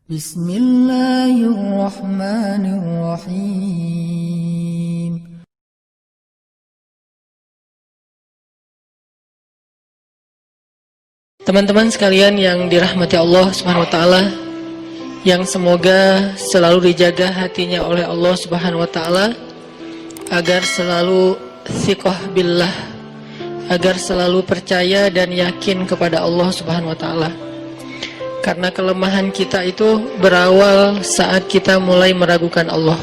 Bismillahirrahmanirrahim. Teman-teman sekalian yang dirahmati Allah Subhanahu wa taala, yang semoga selalu dijaga hatinya oleh Allah Subhanahu wa taala agar selalu thiqah billah, agar selalu percaya dan yakin kepada Allah Subhanahu wa taala. Karena kelemahan kita itu berawal saat kita mulai meragukan Allah.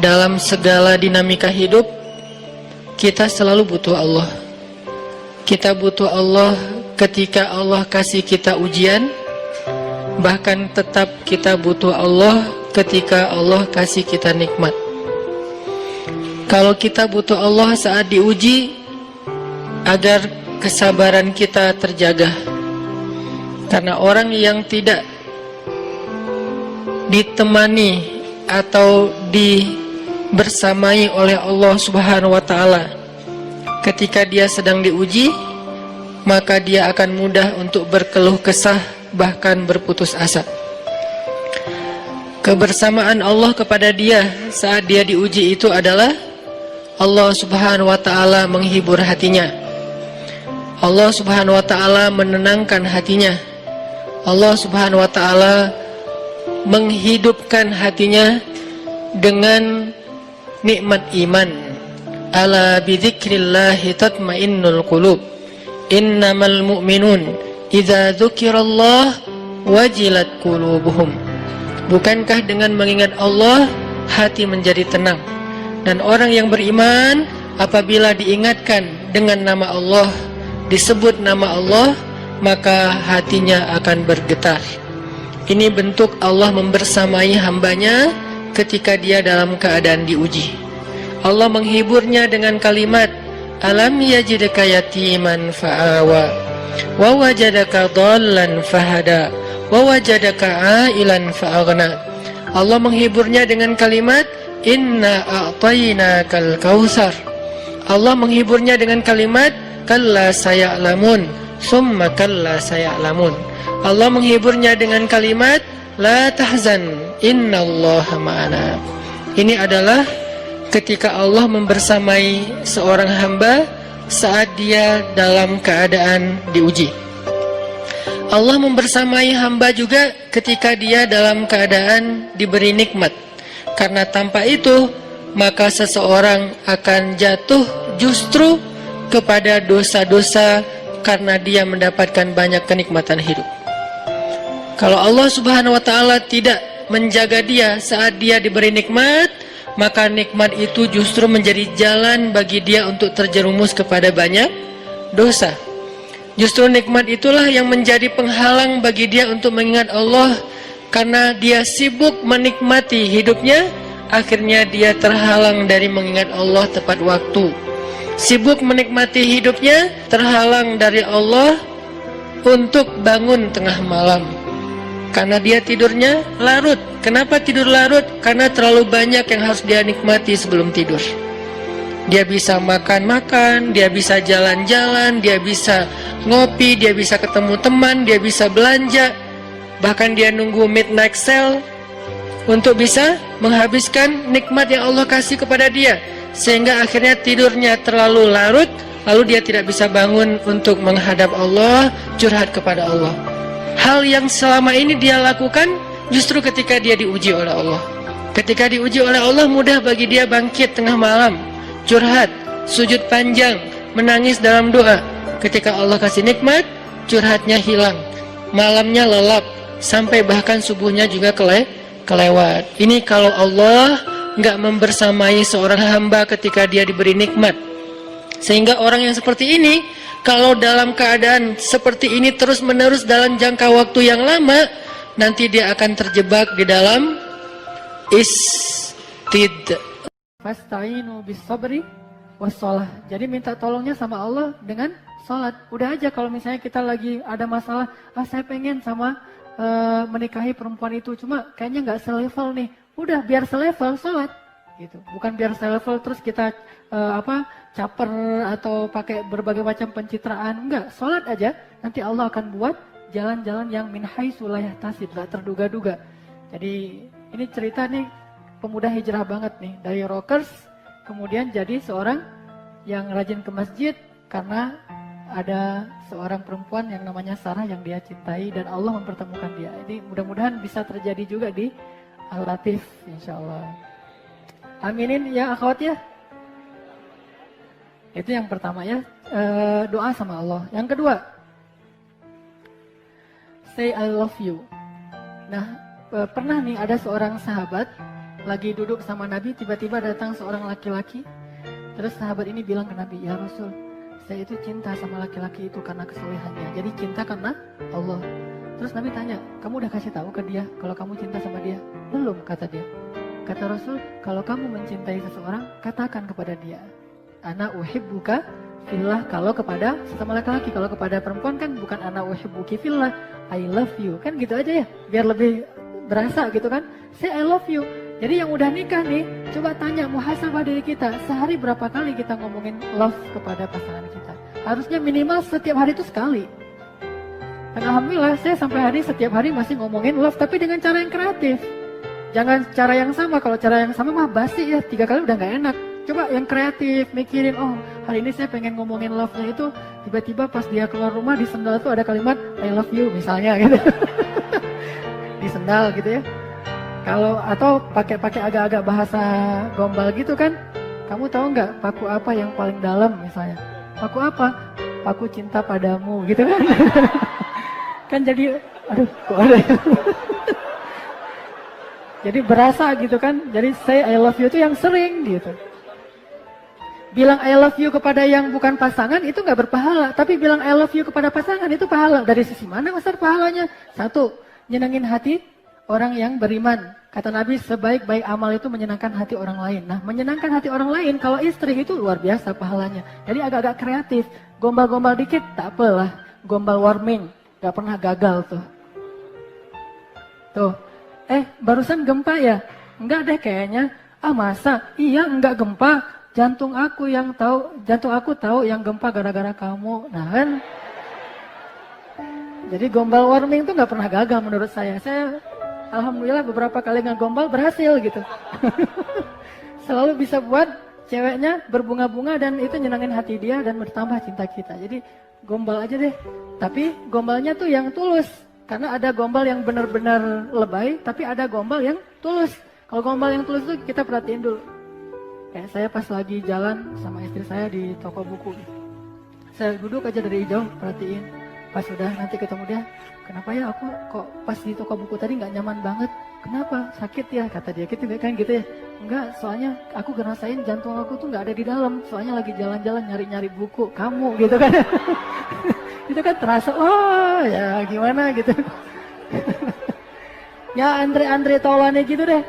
Dalam segala dinamika hidup, kita selalu butuh Allah. Kita butuh Allah ketika Allah kasih kita ujian, bahkan tetap kita butuh Allah ketika Allah kasih kita nikmat. Kalau kita butuh Allah saat diuji, agar kesabaran kita terjaga. Karena orang yang tidak ditemani atau dibersamai oleh Allah Subhanahu wa taala ketika dia sedang diuji, maka dia akan mudah untuk berkeluh kesah, bahkan berputus asa. Kebersamaan Allah kepada dia saat dia diuji itu adalah Allah Subhanahu wa taala menghibur hatinya. Allah Subhanahu wa taala menenangkan hatinya. Allah Subhanahu wa taala menghidupkan hatinya dengan nikmat iman. Ala bidzikrillahi tatmainnul qulub. Innamal mu'minun idza dzukirallah wajilat qulubuhum. Bukankah dengan mengingat Allah hati menjadi tenang? Dan orang yang beriman apabila diingatkan dengan nama Allah, disebut nama Allah, maka hatinya akan bergetar. Ini bentuk Allah membersamai hambanya ketika dia dalam keadaan diuji. Allah menghiburnya dengan kalimat, alam yajidka yatiman fa'awa wa wajadaka dhallan fahada wa wajadaka ailan fa'aghna. Allah menghiburnya dengan kalimat, inna a'tainakal kautsar. Allah menghiburnya dengan kalimat, kalla saya'lamun summa kalla saya'lamun. Allah menghiburnya dengan kalimat, la tahzan innallaha ma'ana. Ini adalah ketika Allah membersamai seorang hamba saat dia dalam keadaan diuji. Allah membersamai hamba juga ketika dia dalam keadaan diberi nikmat. Karena tanpa itu, maka seseorang akan jatuh justru kepada dosa-dosa karena dia mendapatkan banyak kenikmatan hidup. Kalau Allah Subhanahu wa taala tidak menjaga dia saat dia diberi nikmat, maka nikmat itu justru menjadi jalan bagi dia untuk terjerumus kepada banyak dosa. Justru nikmat itulah yang menjadi penghalang bagi dia untuk mengingat Allah. Karena dia sibuk menikmati hidupnya, akhirnya dia terhalang dari mengingat Allah tepat waktu. Sibuk menikmati hidupnya, terhalang dari Allah untuk bangun tengah malam. Karena dia tidurnya larut. Kenapa tidur larut? Karena terlalu banyak yang harus dia nikmati sebelum tidur. Dia bisa makan-makan, dia bisa jalan-jalan, dia bisa ngopi, dia bisa ketemu teman, dia bisa belanja. Bahkan dia nunggu midnight sale untuk bisa menghabiskan nikmat yang Allah kasih kepada dia. Sehingga akhirnya tidurnya terlalu larut, lalu dia tidak bisa bangun untuk menghadap Allah, curhat kepada Allah. Hal yang selama ini dia lakukan justru ketika dia diuji oleh Allah. Ketika diuji oleh Allah, mudah bagi dia bangkit tengah malam, curhat, sujud panjang, menangis dalam doa. Ketika Allah kasih nikmat, curhatnya hilang, malamnya lelap, sampai bahkan subuhnya juga kelewat. Ini kalau Allah nggak membersamai seorang hamba ketika dia diberi nikmat. Sehingga orang yang seperti ini, kalau dalam keadaan seperti ini terus-menerus dalam jangka waktu yang lama, nanti dia akan terjebak di dalam Fasta'inu bis sabri wassalah. Jadi minta tolongnya sama Allah dengan salat. Udah aja kalau misalnya kita lagi ada masalah, saya pengen sama menikahi perempuan itu, cuma kayaknya nggak selevel nih. Udah, biar selevel, salat. Gitu. Bukan biar selevel terus kita caper atau pakai berbagai macam pencitraan. Enggak, salat aja. Nanti Allah akan buat jalan-jalan yang min haitsu la yahtasib, gak terduga-duga. Jadi ini cerita nih pemuda hijrah banget nih, dari rockers kemudian jadi seorang yang rajin ke masjid karena ada seorang perempuan yang namanya Sarah yang dia cintai dan Allah mempertemukan dia. Ini mudah-mudahan bisa terjadi juga di Al-Latif insyaallah. Aminin ya akhwat ya. Itu yang pertama ya, doa sama Allah. Yang kedua, say I love you. Nah, pernah nih ada seorang sahabat lagi duduk sama Nabi, tiba-tiba datang seorang laki-laki. Terus sahabat ini bilang ke Nabi, ya Rasul, saya itu cinta sama laki-laki itu karena kesolehannya. Jadi cinta karena Allah. Terus Nabi tanya, kamu udah kasih tahu ke dia kalau kamu cinta sama dia? Belum, kata dia. Kata Rasul, kalau kamu mencintai seseorang, katakan kepada dia, ana uhibbuka fillah. Kalau kepada sesama laki-laki, kalau kepada perempuan kan bukan ana uhibbuki fillah, I love you. Kan gitu aja ya, biar lebih berasa gitu kan. Say I love you. Jadi yang udah nikah nih, coba tanya muhasabah diri kita, sehari berapa kali kita ngomongin love kepada pasangan kita? Harusnya minimal setiap hari itu sekali. Dan alhamdulillah saya sampai hari setiap hari masih ngomongin love, tapi dengan cara yang kreatif. Jangan cara yang sama, kalau cara yang sama mah basi ya, 3 kali udah gak enak. Coba yang kreatif, mikirin, oh hari ini saya pengen ngomongin love-nya itu, tiba-tiba pas dia keluar rumah di sendal tuh ada kalimat I love you misalnya gitu. Di sendal gitu ya. Kalau atau pakai agak-agak bahasa gombal gitu kan, kamu tahu nggak paku apa yang paling dalam misalnya? Paku apa? Paku cinta padamu gitu kan? Kan jadi, aduh kok ada ya? Jadi berasa gitu kan? Jadi say I love you itu yang sering gitu. Bilang I love you kepada yang bukan pasangan itu nggak berpahala, tapi bilang I love you kepada pasangan itu pahala. Dari sisi mana besar pahalanya? 1, nyenengin hati orang yang beriman. Kata Nabi, sebaik-baik amal itu menyenangkan hati orang lain. Nah, menyenangkan hati orang lain kalau istri itu luar biasa pahalanya. Jadi agak-agak kreatif, gombal-gombal dikit, tak apalah. Gombal warming, gak pernah gagal tuh. Tuh, barusan gempa ya? Enggak deh kayaknya. Ah masa? Iya enggak gempa. Jantung aku tahu yang gempa gara-gara kamu. Nah kan, jadi gombal warming tuh gak pernah gagal menurut saya. Alhamdulillah beberapa kali ngegombal berhasil gitu. Selalu bisa buat ceweknya berbunga-bunga dan itu nyenangin hati dia dan bertambah cinta kita. Jadi gombal aja deh. Tapi gombalnya tuh yang tulus. Karena ada gombal yang benar-benar lebay, tapi ada gombal yang tulus. Kalau gombal yang tulus tuh kita perhatiin dulu. Kayak saya pas lagi jalan sama istri saya di toko buku. Saya duduk aja dari jauh perhatiin. Pas sudah nanti ketemu dia, kenapa ya aku kok pas di toko buku tadi nggak nyaman banget? Kenapa? Sakit ya? Kata dia gitu kan gitu ya. Enggak, soalnya aku ngerasain jantung aku tuh nggak ada di dalam. Soalnya lagi jalan-jalan nyari-nyari buku kamu gitu kan. Itu kan terasa, oh ya gimana gitu. Ya Andre Taulani gitu deh.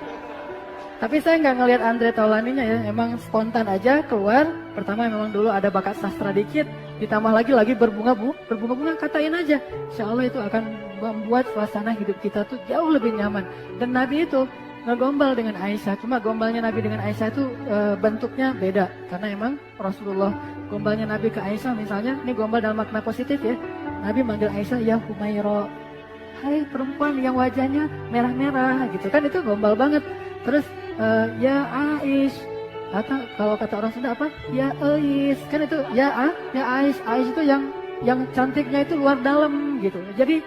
Tapi saya nggak ngelihat Andre Taulaninya ya, emang spontan aja keluar. Pertama memang dulu ada bakat sastra dikit, ditambah lagi berbunga-bunga, katain aja. Insya Allah itu akan membuat suasana hidup kita tuh jauh lebih nyaman. Dan Nabi itu ngegombal dengan Aisyah, cuma gombalnya Nabi dengan Aisyah itu bentuknya beda. Karena emang Rasulullah gombalnya Nabi ke Aisyah misalnya, ini gombal dalam makna positif ya. Nabi manggil Aisyah, ya Humaira, hai perempuan yang wajahnya merah-merah gitu kan, itu gombal banget. Terus ya Aish, kalau kata orang Sunda apa? Ya Ais, kan itu ya Aish itu yang cantiknya itu luar dalam gitu. Jadi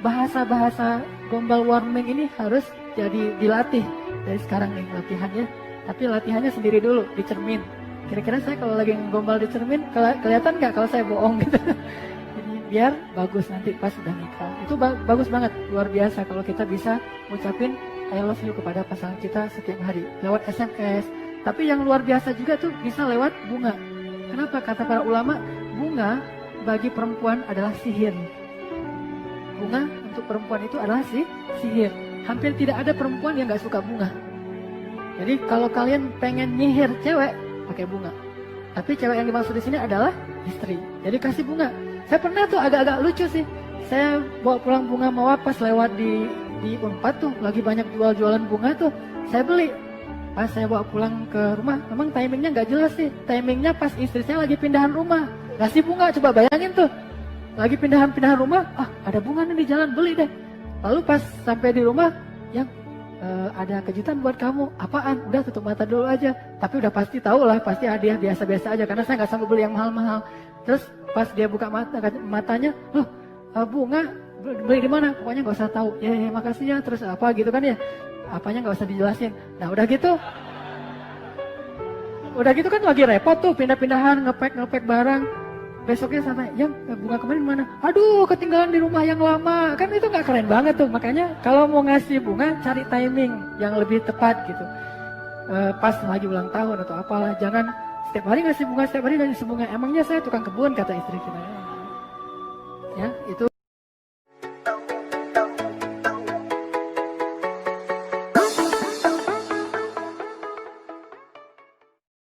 bahasa-bahasa gombal warming ini harus jadi dilatih dari sekarang nih latihannya. Tapi latihannya sendiri dulu di cermin. Kira-kira saya kalau lagi gombal di cermin kelihatan nggak kalau saya bohong gitu? Jadi biar bagus nanti pas sudah nikah. Itu bagus banget, luar biasa kalau kita bisa ngucapin I love you kepada pasangan kita setiap hari lewat SMS. Tapi yang luar biasa juga tuh bisa lewat bunga. Kenapa? Kata para ulama, bunga bagi perempuan adalah sihir. Bunga untuk perempuan itu adalah sihir. Hampir tidak ada perempuan yang gak suka bunga. Jadi kalau kalian pengen nyihir cewek, pakai bunga. Tapi cewek yang dimaksud di sini adalah istri. Jadi kasih bunga. Saya pernah tuh agak-agak lucu sih. Saya bawa pulang bunga mawar pas lewat di Unpad tuh lagi banyak jualan bunga tuh, saya beli. Pas saya bawa pulang ke rumah, memang timingnya nggak jelas sih. Timingnya pas istri saya lagi pindahan rumah, ngasih bunga, coba bayangin tuh. lagi pindahan rumah, ada bunga nih di jalan, beli deh. Lalu pas sampai di rumah, yang ada kejutan buat kamu, apaan? Udah tutup mata dulu aja. Tapi udah pasti tahu lah, pasti hadiah biasa-biasa aja, karena saya nggak sanggup beli yang mahal-mahal. Terus pas dia buka matanya, loh bunga beli di mana? Pokoknya nggak usah tahu. Ya makasih ya. Terus apa gitu kan ya? Apanya nggak usah dijelasin. Nah udah gitu kan lagi repot tuh pindah-pindahan, ngepek barang. Besoknya sama, yang bunga kemarin mana? Aduh, ketinggalan di rumah yang lama. Kan itu nggak keren banget tuh. Makanya kalau mau ngasih bunga, cari timing yang lebih tepat gitu. Pas lagi ulang tahun atau apalah. Jangan setiap hari ngasih bunga, setiap hari ngasih bunga. Emangnya saya tukang kebun, kata istri kita. Ya, itu